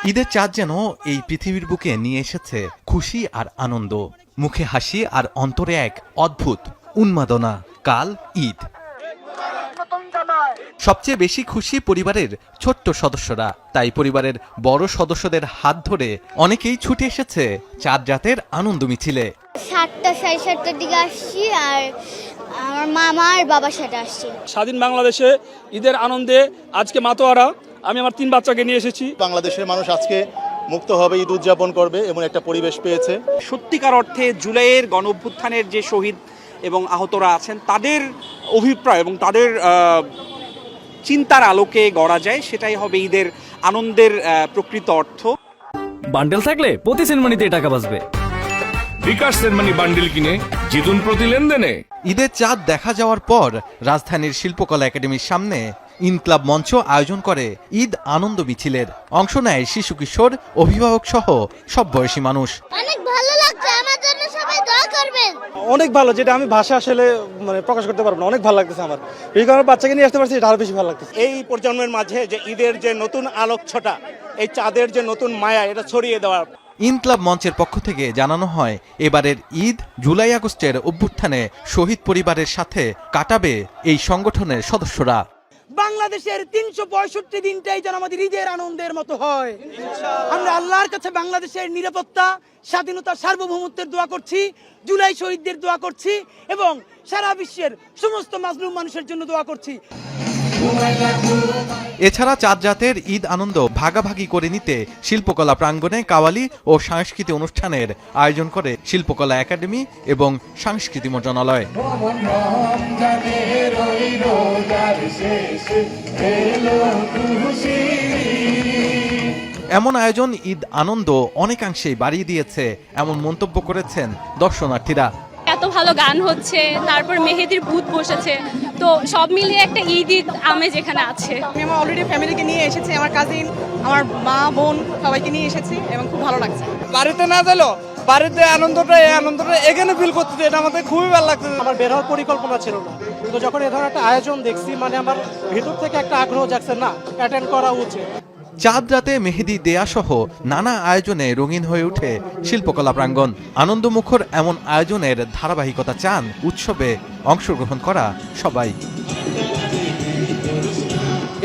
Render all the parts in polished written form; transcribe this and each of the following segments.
ঈদের চাঁদ যেন এই পৃথিবীর বুকে নিয়ে এসেছে খুশি আর আনন্দ, মুখে হাসি আর অন্তরে এক অদ্ভুত উন্মাদনা। কাল ঈদ, সবচেয়ে বেশি খুশি পরিবারের ছোট্ট সদস্যরা। তাই পরিবারের বড় সদস্যদের হাত ধরে অনেকেই ছুটে এসেছে চাঁদ রাতের আনন্দ মিছিলে। 7টা 7:30টার দিকে আসছি আর আমার মামা আর বাবার সাথে আসছি। স্বাধীন বাংলাদেশে ঈদের আনন্দে আজকে মাতোয়ারা আমি আমার 3 বাচ্চাকে নিয়ে এসেছি। বাংলাদেশের মানুষ আজকে মুক্তভাবে ঈদ উদযাপন করবে এমন একটা পরিবেশ পেয়েছে। সত্যিকার অর্থে জুলাইয়ের গণঅভ্যুত্থানের যে শহীদ এবং আহতরা আছেন তাদের অভিপ্রায় এবং তাদের চিন্তার আলোকে গড়া যায়, সেটাই হবে ঈদের আনন্দের প্রকৃত অর্থ। বান্ডেল থাকলে প্রতি সেনমানিতে টাকা বাঁচবে। বিকাশ সেনমানি বান্ডেল কিনে জিতুন প্রতি লেনদেনে। ঈদের চাঁদ দেখা যাওয়ার পর রাজধানীর শিল্পকলা একাডেমির সামনে ইনক্লাব মঞ্চ আয়োজন করে ঈদ আনন্দ মিছিলের। অংশ নেয় শিশু কিশোর, অভিভাবক সহ সব বয়সী মানুষ। অনেক ভালো লাগছে, আমার জন্য সবাই দোয়া করবেন। অনেক ভালো, যেটা আমি ভাষা আসলে প্রকাশ করতে পারবো না। অনেক ভালো লাগতেছে আমার, এই কারণে বাচ্চাকে নিয়ে আসতে পারছি, এটা আরো বেশি ভালো লাগতেছে। এই প্রজন্মের মাঝে যে ঈদের যে নতুন আলোক ছটা, এই চাঁদের যে নতুন মায়া, এটা ছড়িয়ে দেওয়া। ইনক্লাব মঞ্চের পক্ষ থেকে জানানো হয়, এবারের ঈদ জুলাই আগস্টের অভ্যুত্থানে শহীদ পরিবারের সাথে কাটাবে এই সংগঠনের সদস্যরা। বাংলাদেশের 365 দিনটাই যেন আমাদের ঈদের আনন্দের মতো হয়। আমরা আল্লাহর কাছে বাংলাদেশের নিরাপত্তা, স্বাধীনতা, সার্বভৌমত্বের দোয়া করছি, জুলাই শহীদদের দোয়া করছি এবং সারা বিশ্বের সমস্ত মাজলুম মানুষের জন্য দোয়া করছি। এছাড়া চাঁদ রাতের ঈদ আনন্দ ভাগাভাগি করে নিতে শিল্পকলা প্রাঙ্গণে কাওয়ালি ও সাংস্কৃতিক অনুষ্ঠানের আয়োজন করে শিল্পকলা একাডেমি এবং সাংস্কৃতিক মন্ত্রণালয়। এমন আয়োজন ঈদ আনন্দ অনেকাংশেই বাড়িয়ে দিয়েছে, এমন মন্তব্য করেছেন দর্শনার্থীরা। এত ভালো গান হচ্ছে, তারপর মেহেদির বুথ বসেছে, তো সব মিলিয়ে একটা ঈদ আমেজ এখানে আছে। আমি আমার অলরেডি ফ্যামিলিকে নিয়ে এসেছি, আমার কাজিন, আমার মা বোন সবাইকে নিয়ে এসেছি এবং খুব ভালো লাগছে। বাড়িতে না গেলেও বাড়িতে এই আনন্দটা এখানে ফিল করতে, এটা আমাদের খুবই ভালো লাগছে। আমার বের হওয়ার পরিকল্পনা ছিল না, কিন্তু যখন এ ধরনের একটা আয়োজন দেখছি, আমার ভিতর থেকে একটা আগ্রহ জাগছে, না অ্যাটেন্ড করা উচিত। চাঁদ রাতে মেহেদি দেয়া সহ নানা আয়োজনে রঙিন হয়ে ওঠে শিল্পকলা প্রাঙ্গণ। আনন্দমুখর এমন আয়োজনের ধারাবাহিকতা চান উৎসবে অংশগ্রহণ করা সবাই।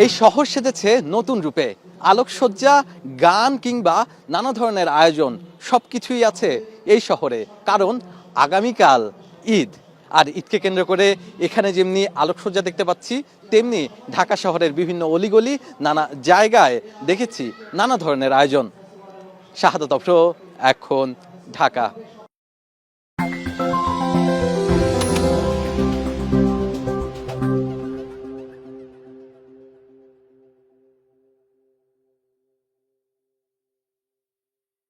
এই শহর সেজেছে নতুন রূপে, আলোকসজ্জা, গান কিংবা নানা ধরনের আয়োজন সবকিছুই আছে এই শহরে, কারণ আগামীকাল ঈদ। আর ঈদকে কেন্দ্র করে এখানে যেমনি আলোকসজ্জা দেখতে পাচ্ছি, তেমনি ঢাকা শহরের বিভিন্ন অলিগলি, নানা জায়গায় দেখেছি নানা ধরনের আয়োজন। শাহাদাত অফরো, এখন ঢাকা।